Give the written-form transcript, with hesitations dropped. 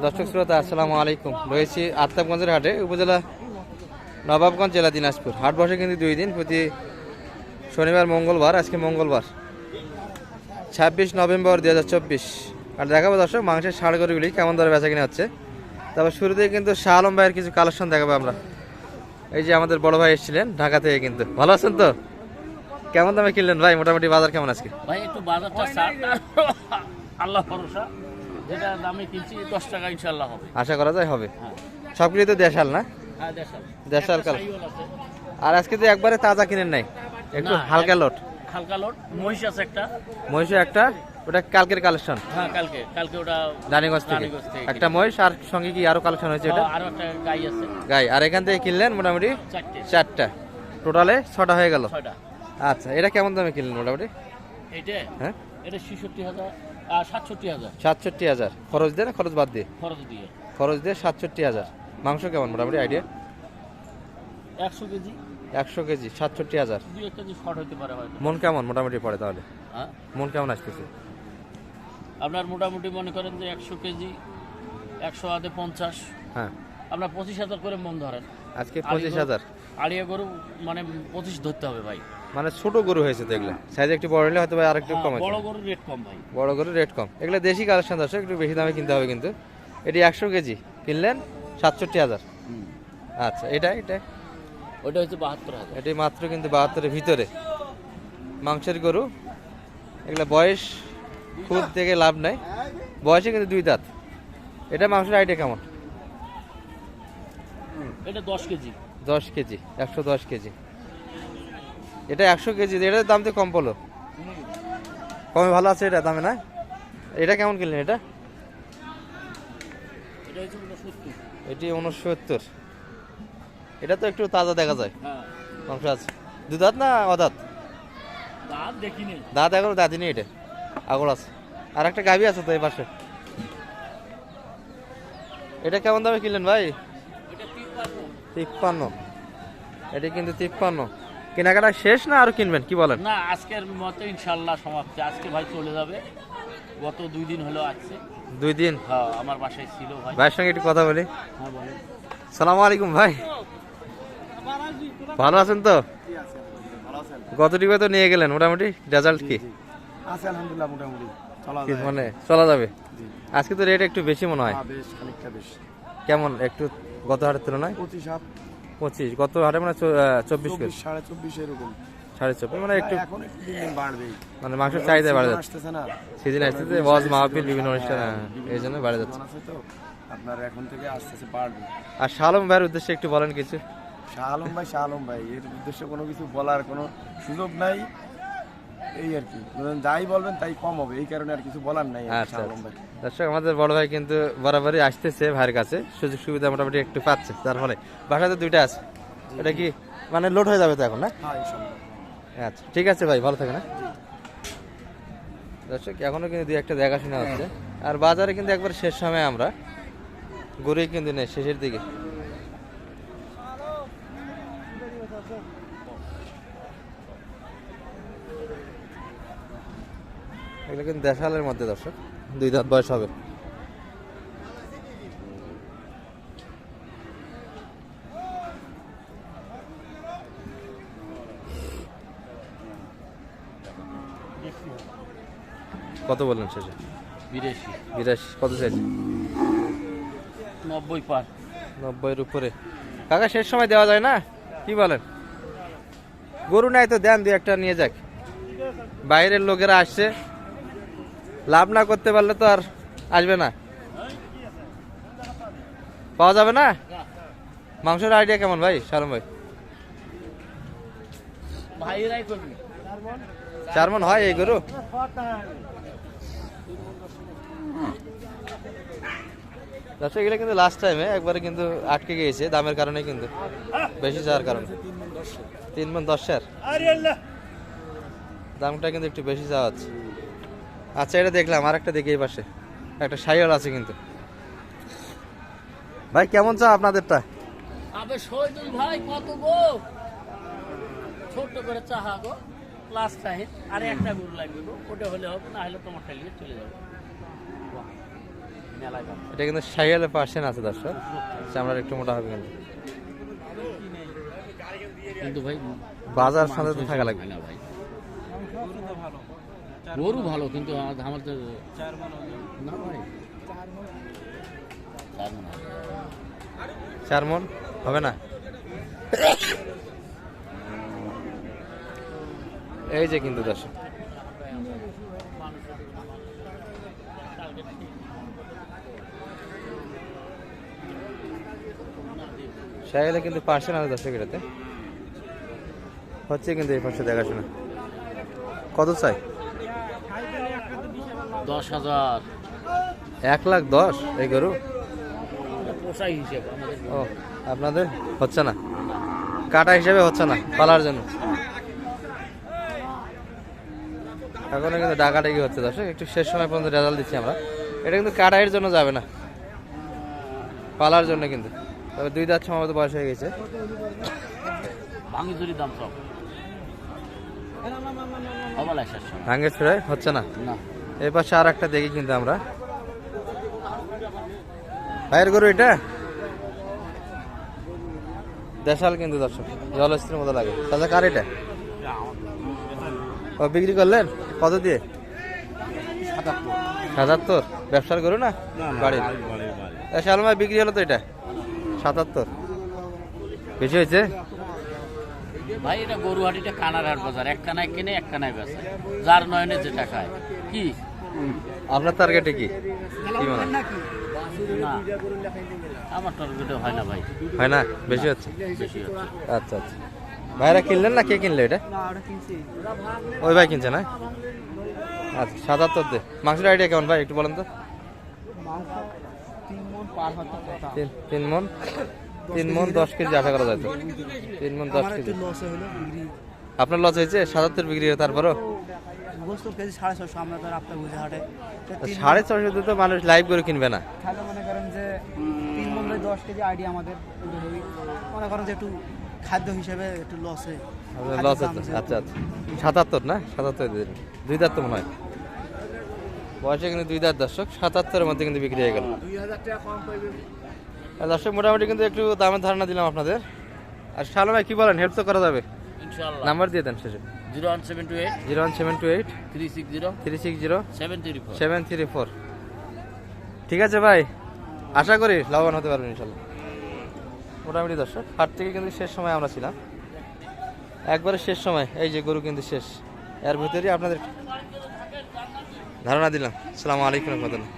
দর্শক শ্রোতা আসসালামু আলাইকুম। রয়েছি আফতাবগঞ্জের হাটে, উপজেলা নবাবগঞ্জ, জেলা দিনাজপুর। হাট বসে কিন্তু 2 দিন, প্রতি শনিবার মঙ্গলবার। আজকে মঙ্গলবার 26 নভেম্বর 2024। আর দেখাবো দর্শক মাংসের ষাঁড় গরুগুলি কেমন দরে বেচা কিনা হচ্ছে। তারপর শুরুতেই কিন্তু শাহ আলম ভাইয়ের কিছু কালেকশন দেখাবো আমরা। এই যে আমাদের বড় ভাই এসেছিলেন ঢাকা থেকে, কিন্তু ভালো আছেন তো? কেমন দামে কিনলেন ভাই? মোটামুটি বাজার কেমন আজকে? ভাই একটু বাজারটা আল্লাহ ভরসা, যেটা দামে কিনছি 10 টাকা ইনশাআল্লাহ হবে, আশা করা যায় হবে। হ্যাঁ সবগুলি তো দেশাল না? হ্যাঁ দেশাল দেশাল কাল। সাইওয়াল আছে। আর আজকে তো একবারে তাজা কিনেন নাই, একটু না, হালকা লোট। হালকা লোড মহিষ আছে একটা। মহিষ একটা, ওটা কালকের কালেকশন। হ্যাঁ কালকে ওটা রানীগঞ্জ থেকে একটা মহিষ, আর সঙ্গে কি আরো কালেকশন হয়েছে? এটা আরো একটা গাই আছে, গাই। আর এখান থেকে কিনলেন মোটামুটি 4টা, টোটালে 6টা হয়ে গেল। 6টা। আচ্ছা, এটা কেমন দামে কিনলেন মোটামুটি? এইটা হ্যাঁ, এটা 66,000 আর 67,000 67,000 খরচ দিয়ে না খরচ বাদ দিয়ে? খরচ দিয়ে। খরচ দিয়ে 67,000। মাংস কেমন মোটামুটি idea? 100 KG. 100 KG 67,000। 2-1 KG short হতে পারে হয়তো। মন কেমন মোটামুটি পড়ে তাহলে? হ্যাঁ, মন কেমন আসতেছে? আপনার মোটামুটি মনে করেন যে 100 কেজি 100 আদে 50। হ্যাঁ, আপনার 25,000 করে মন ধরেন। আজকে 25,000। আড়িয়া গরু মানে 25 ধরতে হবে ভাই। মানে ছোট গরু হয়েছে তো এগুলো, সাইজ একটু বড় হলে হয়তো আর একটু কম আছে। বড় গরুর রেট কম ভাই, বড় গরুর রেট কম। এগুলো দেশি কালেকশন দর্শক, একটু বেশি দামে কিনতে হবে কিন্তু। এটি 100 কেজি কিনলেন 67,000। আচ্ছা, এটা ওইটা হচ্ছে 72,000। এটি মাত্র কিন্তু 72-এর ভিতরে মাংসের গরু। এগুলো বয়স খুব দেখে লাভ নাই, বয়সে কিন্তু 2 দাঁত। এটা মাংসের আইডিয়া কেমন? এটা 10 কেজি। 10 KG 110 KG. এটা 100 কেজি, এটার দাম তো কম পড়লো, কমে ভালো আছে এটা দামে না? এটা কেমন কিনলেন? এটা এটা হচ্ছে 69। এটি 69। এটা তো একটু তাজা দেখা যায়, হ্যাঁ, মাংস আছে। 2 দাঁত না অদাঁত? দাঁত দেখিনি। দাঁত এখনো দাঁতিনি, এটা আগল আছে। আর একটা গাভী আছে তো এই পাশে। এটা কেমন দামে কিনলেন ভাই? এটা 53। 53। এটি কিন্তু 53। কেনাকাটা শেষ না আরো কিনবেন, কি বলেন? না, আজকের মতো ইনশাআল্লাহ সমাপ্তি। আজকে ভাই চলে যাবে, গত 2 দিন হলো আসছে। 2 দিন? হ্যাঁ, আমার বাসায় ছিল ভাই। ভাইয়ের সঙ্গে একটু কথা বলি। হ্যাঁ বলেন। সালামু আলাইকুম ভাই, ভালো আছেন তো? গতটিকে তো নিয়ে গেলেন, মোটামুটি রেজাল্ট কি আছে? আলহামদুলিল্লাহ, মোটামুটি চলা কি যায়। মানে চলা যাবে? আজকে তো রেট একটু বেশি মনে হয়। হ্যাঁ, বেশ খানিকটা বেশ। কেমন একটু গত হাটের তুলনায়? 25 25, গত হাটে মানে 24 করে, 24 এরকম। 24.5, মানে একটু এখন একটু দিন দিন বাড়বে, মানে মাংসের চাহিদা বাড়ে যাচ্ছে। আসতেছে না সিজন আসতেছে, ওয়াজ মাহফিল বিভিন্ন অনুষ্ঠান, এই জন্য বাড়ে যাচ্ছে। আছে তো আপনার, এখন থেকে আসতেছে বাড়বে। আর শাহ আলম ভাইয়ের উদ্দেশ্যে একটু বলেন কিছু। শাহ আলম ভাই এর উদ্দেশ্যে কোনো কিছু বলার কোনো সুযোগ নাই, এই আর কি। যাই বলবেন তাই কম হবে, এই কারণে আর কিছু বলার নাই। আচ্ছা, শাহ আলম ভাই দর্শক আমাদের বড় ভাই কিন্তু বরাবরই আসতেছে ভাইয়ের কাছে, সুযোগ সুবিধা মোটামুটি একটু পাচ্ছে, তার ফলে বাসাতে 2টা আছে। এটা কি মানে লোড হয়ে যাবে তো এখন না? হ্যাঁ, ইনশাআল্লাহ। আচ্ছা, ঠিক আছে ভাই, ভালো থাকেন। দর্শক এখনো কিন্তু 2-1টা দেখাশোনা হচ্ছে। আর বাজারে কিন্তু একবার শেষ সময় আমরা গরুই কিন্তু নেই, শেষের দিকে। এগুলো কিন্তু দেশালের মধ্যে দর্শক, 2 দাঁত বয়স হবে। কত বললেন শেষে? 82। 82 কত চাইছে? 90 পার। 90-এর উপরে। কাকা শেষ সময় দেওয়া যায় না, কি বলেন? গরু নাই তো দেন, 2-1টা নিয়ে যাক। বাইরের লোকেরা আসছে, লাভ না করতে পারলে তো আর আসবে না, পাওয়া যাবে না। মাংসের আইডিয়া কেমন ভাই সালম ভাই? ভাইরাই করবে। 4 মণ হয় এই গরু? দর্শক এগুলো কিন্তু লাস্ট টাইমে একবারে কিন্তু আটকে গিয়েছে দামের কারণে, কিন্তু বেশি যাওয়ার কারণে। 3 মণ 10-এর দামটা কিন্তু একটু বেশি যাওয়া হচ্ছে। আচ্ছা, এটা দেখলাম, আর একটা দেখি এই পাশে একটা সাইওয়াল আছে কিন্তু। ভাই কেমন চা আপনাদেরটা? আবে শহীদুল ভাই কত গো, ছোট করে চাহা গো, লাস্ট টাইম আর একটা গরু লাগবে গো, ওটা হলে হবে, না হলে তোমার খালিয়ে চলে যাবে। মেলায় দাম। এটা কিন্তু শাহিওয়ালের পার্সেন্ট আছে দর্শক, চামড়ার একটু মোটা হবে কিন্তু। কিন্তু ভাই বাজার সাথে তো থাকা লাগবে। হয় না ভাই, গরু ভালো কিন্তু আমাদের না ভাই 4 মণ হবে। 4 মণ হবে না। এই যে কিন্তু দর্শক শাহিওয়ালে কিন্তু পার্সেন্ট আছে দর্শক, এটাতে হচ্ছে কিন্তু এই পাশে দেখাশোনা। কত চাই? 10,000 1,10,000 এই গরু? পোষাই হিসেবে আমাদের ও আপনাদের হচ্ছে না, কাটা হিসেবে হচ্ছে না, পালার জন্য। এখন কিন্তু ডাকাডাকি হচ্ছে দর্শক, একটু শেষ সময় পর্যন্ত রেজাল্ট দিচ্ছি আমরা। এটা কিন্তু কাটাইয়ের জন্য যাবে না, পালার জন্য কিন্তু। তবে 2 দাঁত সম্ভবত বয়স হয়ে গেছে। ভাঙি দাম সব অবলা শেষ ভাঙ্গে ছড়ে হচ্ছে না। না। এই পাশে আর একটা দেখি কিন্তু আমরা, ভাইয়ের গরু এটা দেশাল কিন্তু দর্শক, জলস্থির মতো লাগে। তাহলে কার এটা? ও বিক্রি করলেন কত দিয়ে? 77। ব্যবসার গরু না বাড়ির? শালমায় বিক্রি হলো তো এটা 77। বেশি হয়েছে ভাই এটা গরুহাটিটা কানারহাট বাজার, এক কানায় কিনে এক কানায় বেচে, যার নয়নে যেটা খায়। কি আপনার টার্গেটে কি কি মনে হয়? না আমার টার্গেটে হয় না ভাই, হয় না, বেশি হচ্ছে। বেশি হচ্ছে। আচ্ছা আচ্ছা, ভাইরা কিনলেন না কে কিনলো এটা? ওই ভাই কিনছে না? আচ্ছা 77 দে। মাংসের আইডিয়া কেমন ভাই একটু বলেন তো? 3 মণ 3 মণ 10 কেজি আশা করা যায় তো। 3 মণ 10 কেজি। আপনার লস হয়েছে 77 বিক্রি হয় তারপরও? 650 দিয়ে তো মানুষ লাইভ করে কিনবে না। তাহলে মনে করেন যে 3 মণ 10 কেজি আইডিয়া আমাদের মনে করেন যে একটু খাদ্য হিসেবে একটু লসে লস হচ্ছে। আচ্ছা আচ্ছা 77 না? 77 দিন 2 দাঁত তো মনে হয় বয়সে, কিন্তু 2 দাঁত দর্শক। 77-এর মধ্যে কিন্তু বিক্রি হয়ে গেল। 2000 টাকা কম পাইবে দর্শক মোটামুটি কিন্তু একটু দামের ধারণা দিলাম আপনাদের। আর শালম ভাই কি বলেন, হেল্প তো করা যাবে? ইনশাআল্লাহ। নাম্বার দিয়ে দেন শেষে। 01728 01728 360 360 734। 734। ঠিক আছে ভাই, আশা করি লাভবান হতে পারবেন ইনশাল্লাহ। মোটামুটি দর্শক হাট থেকে কিন্তু শেষ সময় আমরা ছিলাম, একবারে শেষ সময়। এই যে গরু কিন্তু শেষ, এর ভিতরেই আপনাদের ধারণা দিলাম। আসসালামু আলাইকুম রহমতুল্লাহ।